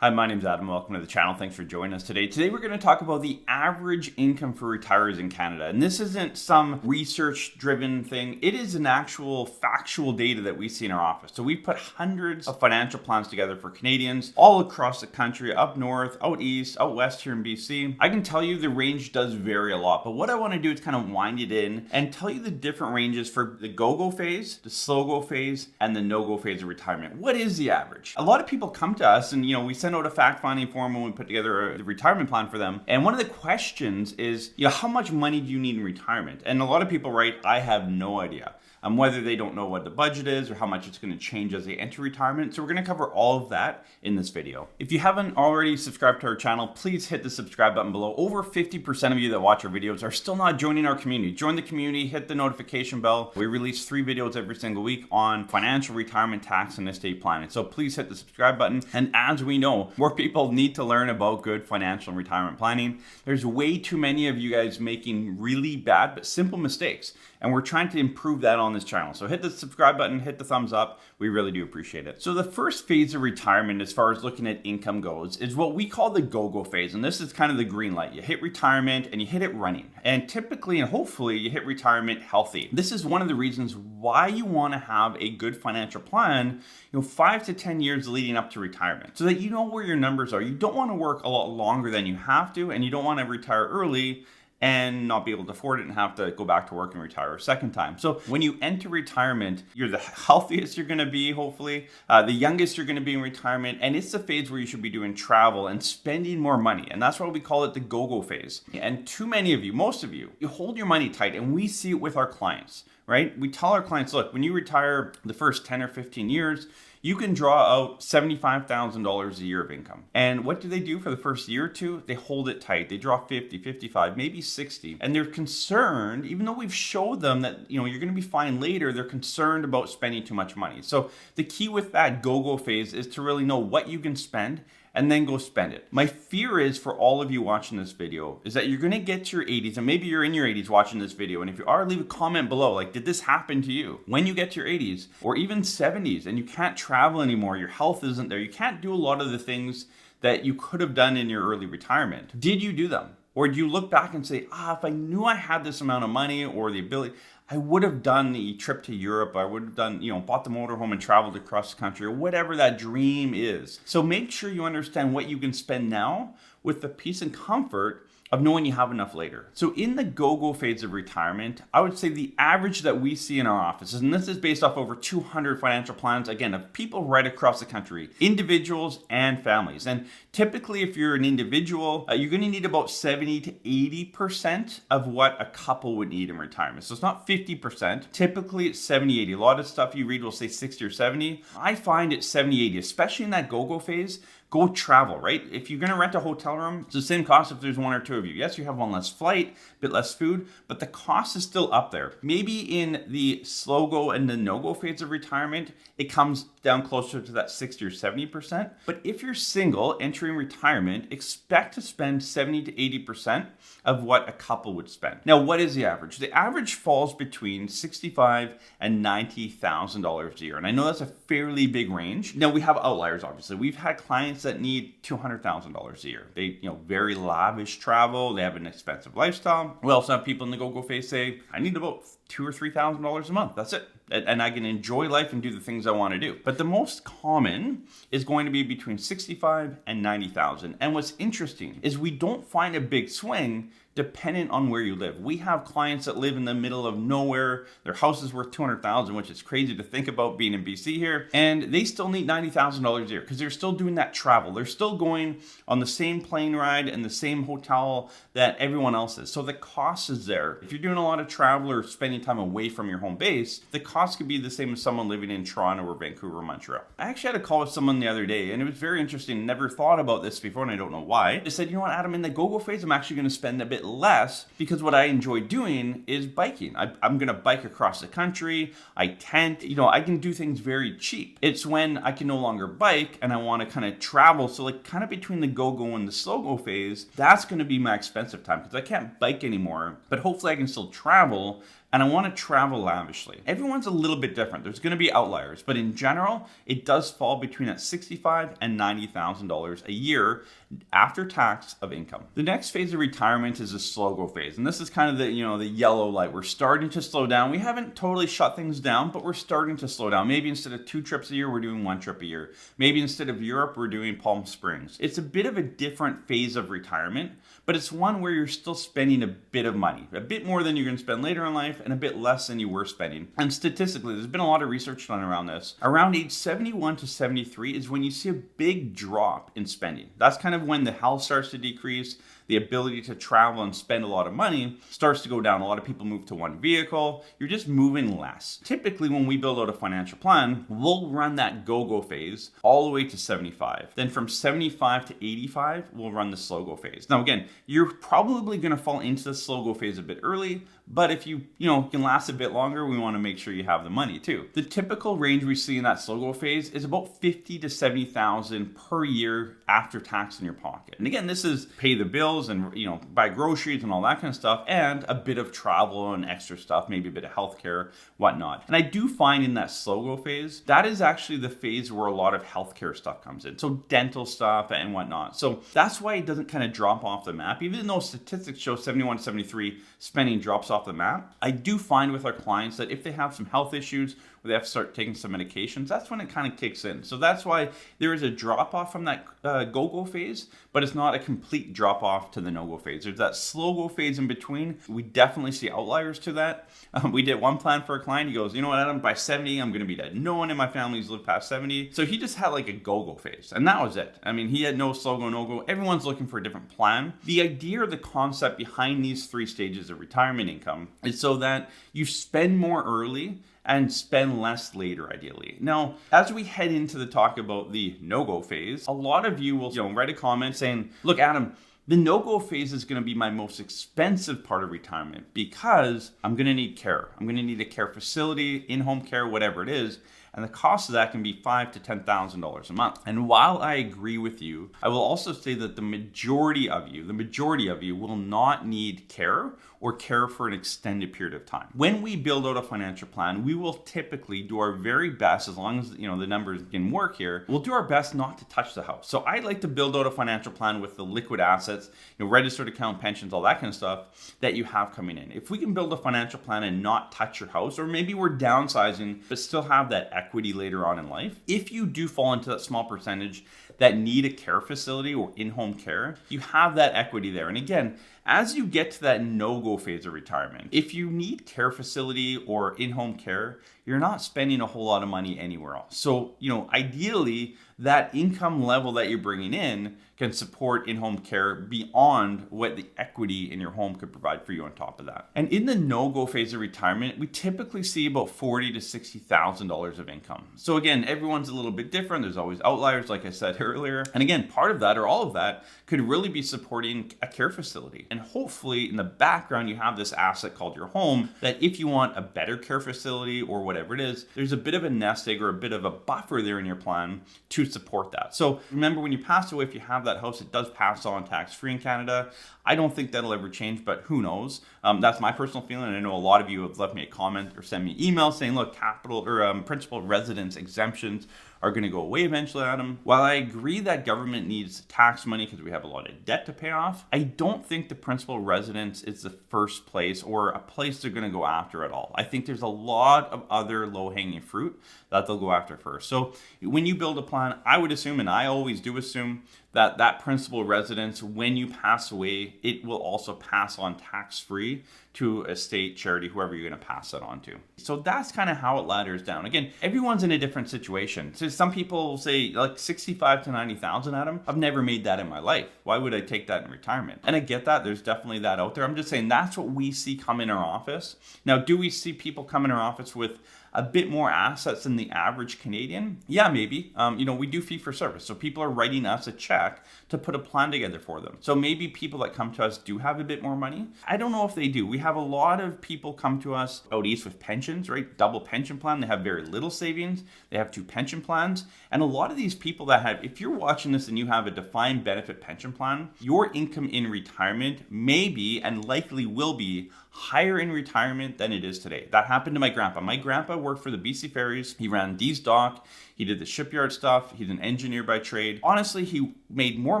Hi, my name's Adam. Welcome to the channel. Thanks for joining us today. Today we're going to talk about the average income for retirees in Canada. And this isn't some research-driven thing. It is an actual factual data that we see in our office. So we've put hundreds of financial plans together for Canadians all across the country, up north, out east, out west here in BC. I can tell you the range does vary a lot, but what I want to do is kind of wind it in and tell you the different ranges for the go-go phase, the slow-go phase, and the no-go phase of retirement. What is the average? A lot of people come to us and, we send out a fact-finding form when we put together a retirement plan for them. And one of the questions is, how much money do you need in retirement? And a lot of people write, I have no idea. Whether they don't know what the budget is or how much it's going to change as they enter retirement. So we're going to cover all of that in this video. If you haven't already subscribed to our channel, please hit the subscribe button below. Over 50% of you that watch our videos are still not joining our community. Join the community, hit the notification bell. We release 3 videos every single week on financial, retirement, tax, and estate planning. So please hit the subscribe button. And as we know, more people need to learn about good financial and retirement planning. There's way too many of you guys making really bad but simple mistakes. And we're trying to improve that on this channel. So hit the subscribe button, hit the thumbs up. We really do appreciate it. So the first phase of retirement, as far as looking at income goes, is what we call the go-go phase. And this is kind of the green light. You hit retirement and you hit it running. And typically and hopefully you hit retirement healthy. This is one of the reasons why you want to have a good financial plan, 5 to 10 years leading up to retirement, so that you know where your numbers are. You don't want to work a lot longer than you have to, and you don't want to retire early and not be able to afford it and have to go back to work and retire a second time. So when you enter retirement, you're the healthiest you're going to be, hopefully, the youngest you're going to be in retirement, and it's the phase where you should be doing travel and spending more money. And that's why we call it the go-go phase. And too many of you, most of you, you hold your money tight, and we see it with our clients, right? We tell our clients, look, when you retire the first 10 or 15 years, you can draw out $75,000 a year of income. And what do they do for the first year or two? They hold it tight. They draw 50, 55, maybe 60. And they're concerned, even though we've showed them that, you're going to be fine later, they're concerned about spending too much money. So the key with that go-go phase is to really know what you can spend and then go spend it. My fear is for all of you watching this video is that you're going to get to your 80s, and maybe you're in your 80s watching this video. And if you are, leave a comment below. Like, did this happen to you? When you get to your 80s or even 70s and you can't travel anymore, your health isn't there, you can't do a lot of the things that you could have done in your early retirement. Did you do them? Or do you look back and say, if I knew I had this amount of money or the ability, I would have done the trip to Europe. I would have done, bought the motorhome and traveled across the country, or whatever that dream is. So make sure you understand what you can spend now with the peace and comfort of knowing you have enough later. So in the go-go phase of retirement, I would say the average that we see in our offices, and this is based off over 200 financial plans, again, of people right across the country, individuals and families. And typically, if you're an individual, you're gonna need about 70 to 80% of what a couple would need in retirement. So it's not 50%. Typically, it's 70, 80. A lot of stuff you read will say 60 or 70. I find it's 70, 80, especially in that go-go phase. Go travel, right? If you're going to rent a hotel room, it's the same cost if there's 1 or 2 of you. Yes, you have one less flight, a bit less food, but the cost is still up there. Maybe in the slow go and the no go phase of retirement, it comes down closer to that 60 or 70%. But if you're single entering retirement, expect to spend 70 to 80% of what a couple would spend. Now, what is the average? The average falls between $65,000 and $90,000 a year. And I know that's a fairly big range. Now, we have outliers, obviously. We've had clients that need $200,000 a year. They, very lavish travel. They have an expensive lifestyle. We also have people in the go-go phase say, I need about $2,000 or $3,000 a month. That's it. And I can enjoy life and do the things I want to do. But the most common is going to be between 65 and 90,000. And what's interesting is we don't find a big swing dependent on where you live. We have clients that live in the middle of nowhere. Their house is worth $200,000, which is crazy to think about being in BC here. And they still need $90,000 a year because they're still doing that travel. They're still going on the same plane ride and the same hotel that everyone else is. So the cost is there. If you're doing a lot of travel or spending time away from your home base, the cost could be the same as someone living in Toronto or Vancouver or Montreal. I actually had a call with someone the other day, and it was very interesting. Never thought about this before, and I don't know why. They said, you know what, Adam, in the go-go phase, I'm actually going to spend a bit less because what I enjoy doing is biking. I'm going to bike across the country. I tent. I can do things very cheap. It's when I can no longer bike and I want to kind of travel. So like kind of between the go-go and the slow-go phase, that's going to be my expensive time because I can't bike anymore. But hopefully I can still travel and I want to travel lavishly. Everyone's a little bit different. There's going to be outliers, but in general, it does fall between that $65,000 and $90,000 a year after tax of income. The next phase of retirement is a slow go phase, and this is kind of the yellow light. We're starting to slow down. We haven't totally shut things down, but we're starting to slow down. Maybe instead of 2 trips a year, we're doing 1 trip a year. Maybe instead of Europe, we're doing Palm Springs. It's a bit of a different phase of retirement, but it's one where you're still spending a bit of money, a bit more than you're going to spend later in life and a bit less than you were spending. And statistically, there's been a lot of research done around this. Around age 71 to 73 is when you see a big drop in spending. That's kind of when the health starts to decrease, the ability to travel and spend a lot of money starts to go down. A lot of people move to one vehicle. You're just moving less. Typically, when we build out a financial plan, we'll run that go-go phase all the way to 75. Then from 75 to 85, we'll run the slow-go phase. Now, again, you're probably going to fall into the slow-go phase a bit early, but if you can last a bit longer, we want to make sure you have the money too. The typical range we see in that slow-go phase is about $50,000 to $70,000 per year after tax in your pocket. And again, this is pay the bills and buy groceries and all that kind of stuff, and a bit of travel and extra stuff, maybe a bit of healthcare, whatnot. And I do find in that slow go phase, that is actually the phase where a lot of healthcare stuff comes in. So dental stuff and whatnot. So that's why it doesn't kind of drop off the map. Even though statistics show 71 to 73 spending drops off the map, I do find with our clients that if they have some health issues, where they have to start taking some medications, that's when it kind of kicks in. So that's why there is a drop off from that go-go phase, but it's not a complete drop off to the no-go phase. There's that slow-go phase in between. We definitely see outliers to that. We did one plan for a client. He goes, you know what, Adam, by 70, I'm going to be dead. No one in my family's lived past 70. So he just had like a go-go phase, and that was it. I mean, he had no slow-go, no-go. Everyone's looking for a different plan. The idea or the concept behind these 3 stages of retirement income is so that you spend more early and spend less later, ideally. Now, as we head into the talk about the no-go phase, a lot of you will write a comment saying, look, Adam, the no-go phase is going to be my most expensive part of retirement because I'm going to need care. I'm going to need a care facility, in-home care, whatever it is. And the cost of that can be $5,000 to $10,000 a month. And while I agree with you, I will also say that the majority of you will not need care or care for an extended period of time. When we build out a financial plan, we will typically do our very best, as long as the numbers can work here, we'll do our best not to touch the house. So I like to build out a financial plan with the liquid assets, registered account, pensions, all that kind of stuff that you have coming in. If we can build a financial plan and not touch your house, or maybe we're downsizing, but still have that equity later on in life, if you do fall into that small percentage that need a care facility or in-home care, you have that equity there. And again, as you get to that no-go phase of retirement, if you need care facility or in-home care, you're not spending a whole lot of money anywhere else. So, ideally, that income level that you're bringing in can support in-home care beyond what the equity in your home could provide for you on top of that. And in the no-go phase of retirement, we typically see about $40,000 to $60,000 of income. So again, everyone's a little bit different. There's always outliers, like I said earlier. And again, part of that or all of that could really be supporting a care facility. And hopefully in the background, you have this asset called your home that if you want a better care facility or whatever it is, there's a bit of a nest egg or a bit of a buffer there in your plan to support that. So remember, when you pass away, if you have that house, it does pass on tax-free in Canada. I don't think that'll ever change, but who knows? That's my personal feeling. And I know a lot of you have left me a comment or sent me emails saying, look, capital or principal residence exemptions are going to go away eventually, Adam. While I agree that government needs tax money because we have a lot of debt to pay off, I don't think the principal residence is the first place or a place they're going to go after at all. I think there's a lot of other low-hanging fruit that they'll go after first. So when you build a plan, I would assume, and I always do assume, that that principal residence, when you pass away, it will also pass on tax-free to a state, charity, whoever you're going to pass that on to. So that's kind of how it ladders down. Again, everyone's in a different situation. So some people say like 65 to 90,000, Adam. I've never made that in my life. Why would I take that in retirement? And I get that. There's definitely that out there. I'm just saying that's what we see come in our office. Now, do we see people come in our office with a bit more assets than the average Canadian? Yeah, maybe. We do fee for service. So people are writing us a check to put a plan together for them. So maybe people that come to us do have a bit more money. I don't know if they do. We have a lot of people come to us out east with pensions, right? Double pension plan. They have very little savings. They have 2 pension plans. And a lot of these people that have, if you're watching this and you have a defined benefit pension plan, your income in retirement may be and likely will be higher in retirement than it is today. That happened to my grandpa. My grandpa worked for the BC Ferries. He ran D's Dock. He did the shipyard stuff. He's an engineer by trade. Honestly, he made more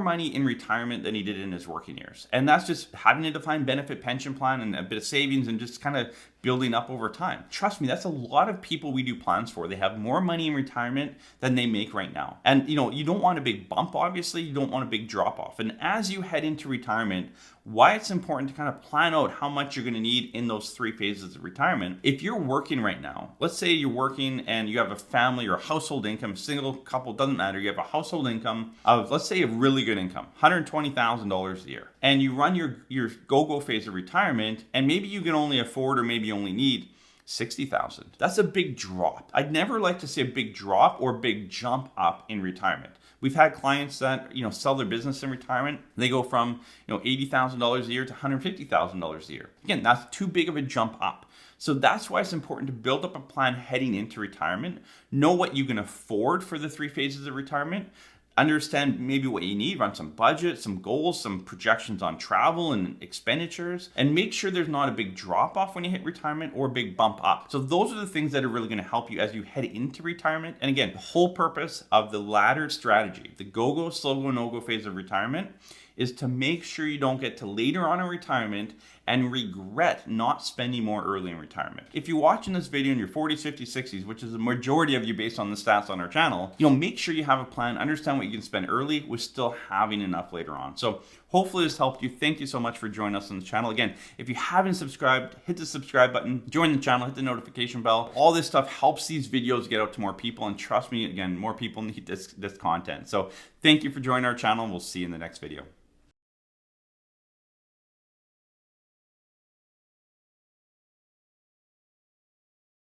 money in retirement than he did in his working years. And that's just having a defined benefit pension plan and a bit of savings and just kind of building up over time. Trust me, that's a lot of people we do plans for. They have more money in retirement than they make right now. And you don't want a big bump, obviously. You don't want a big drop off. And as you head into retirement, why it's important to kind of plan out how much you're going to need in those 3 phases of retirement. If you're working right now, let's say you're working and you have a family or a household income, single, couple, doesn't matter. You have a household income of, let's say, a really good income, $120,000 a year. And you run your go-go phase of retirement, and maybe you can only afford or maybe only need $60,000. That's a big drop. I'd never like to see a big drop or big jump up in retirement. We've had clients that, sell their business in retirement. They go from, $80,000 a year to $150,000 a year. Again, that's too big of a jump up. So that's why it's important to build up a plan heading into retirement. Know what you can afford for the 3 phases of retirement. Understand maybe what you need, run some budget, some goals, some projections on travel and expenditures, and make sure there's not a big drop off when you hit retirement or a big bump up. So those are the things that are really going to help you as you head into retirement. And again, the whole purpose of the laddered strategy, the go-go, slow-go, no-go phase of retirement, is to make sure you don't get to later on in retirement and regret not spending more early in retirement. If you're watching this video in your 40s, 50s, 60s, which is the majority of you based on the stats on our channel, make sure you have a plan, understand what you can spend early with still having enough later on. So hopefully this helped you. Thank you so much for joining us on the channel. Again, if you haven't subscribed, hit the subscribe button, join the channel, hit the notification bell. All this stuff helps these videos get out to more people. And trust me, again, more people need this content. So thank you for joining our channel, and we'll see you in the next video.